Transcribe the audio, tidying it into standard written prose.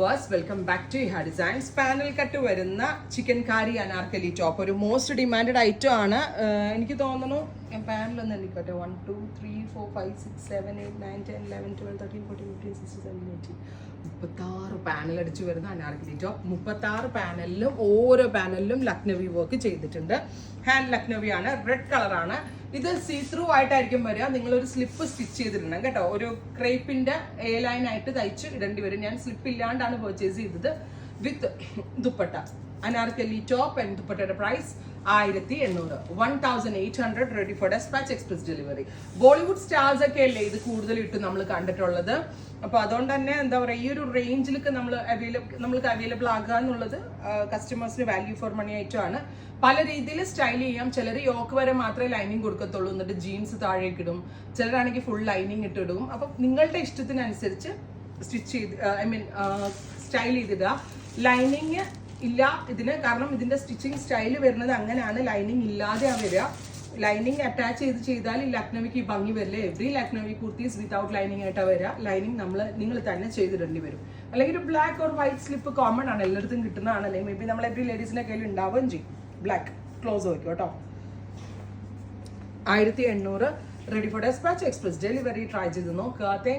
Viewers, welcome back to Iha designs. Panel cut വരുന്ന chikankari Anarkali top ഒരു most demanded item ആണ്. എനിക്ക് തോന്നുന്നു പാനലൊന്നും എണ്ണിക്കോട്ടെ. 1 2 3 4 5 6 7 8 9 10 11 12 13 14 15 16 17 18 36 പാനൽ അടിച്ചു വരുന്ന അനാർക്കലി ടോപ്പ്. 36 പാനലിലും ഓരോ പാനലിലും ലക്നവി വർക്ക് ചെയ്തിട്ടുണ്ട്. ഹാൻഡ് ലക്നവി ആണ്, റെഡ് കളറാണ്. ഇത് സീ ത്രൂ ആയിട്ടായിരിക്കും വരിക. നിങ്ങളൊരു സ്ലിപ്പ് സ്റ്റിച്ച് ചെയ്തിടണം കേട്ടോ. ഒരു ക്രേപ്പിന്റെ എ ലൈൻ ആയിട്ട് തയ്ച്ച് ഇടേണ്ടി വരും. ഞാൻ സ്ലിപ്പ് ഇല്ലാണ്ടാണ് പർച്ചേസ് ചെയ്തത് with dupatta. Anarkali top and ദുപ്പട്ടയുടെ price 1800, 1800, ready for despatch, express delivery. Bollywood stars ഒക്കെ അല്ലേ ഇത് കൂടുതൽ ഇട്ട് നമ്മൾ കണ്ടിട്ടുള്ളത്. അപ്പൊ അതുകൊണ്ട് തന്നെ എന്താ പറയുക, ഈ ഒരു റേഞ്ചിലൊക്കെ നമ്മൾക്ക് അവൈലബിൾ ആകുക എന്നുള്ളത് കസ്റ്റമേഴ്സിന് വാല്യൂ ഫോർ മണി ആയിട്ടാണ്. പല രീതിയിൽ സ്റ്റൈൽ ചെയ്യാം. ചിലർ യോക്ക് വരെ മാത്രമേ ലൈനിങ് കൊടുക്കത്തുള്ളൂ, എന്നിട്ട് ജീൻസ് താഴേക്ക് ഇടും. ചിലരാണെങ്കിൽ ഫുൾ ലൈനിങ് ഇട്ടിടും. അപ്പം നിങ്ങളുടെ ഇഷ്ടത്തിനനുസരിച്ച് സ്റ്റിച്ച് ചെയ്ത് സ്റ്റൈൽ ചെയ്തിടുക. ലൈനിങ് ഇല്ല ഇതിന്, കാരണം ഇതിന്റെ സ്റ്റിച്ചിങ് സ്റ്റൈൽ വരുന്നത് അങ്ങനെയാണ്. ലൈനിങ് ഇല്ലാതെ വരിക. ലൈനിങ് അറ്റാച്ച് ചെയ്താൽ ഈ ലക്നവിക്ക് ഈ ഭംഗി വരില്ല. Every Lucknowi kurtis without lining ആയിട്ടാണ് വരിക. ലൈനിങ് നിങ്ങൾ തന്നെ ചെയ്തിടേണ്ടി വരും. അല്ലെങ്കിൽ ഒരു black or white slip common ആണ്, എല്ലായിടത്തും കിട്ടുന്നതാണ്. അല്ലെങ്കിൽ മേ ബി നമ്മൾ എവറി ലേഡീസിന്റെ കയ്യിൽ ഉണ്ടാവുകയും ചെയ്യും. ബ്ലാക്ക് ക്ലോസ് വയ്ക്കും കേട്ടോ. 1800, ready for despatch, express delivery. Try ചെയ്ത് നോക്കുക. താങ്ക്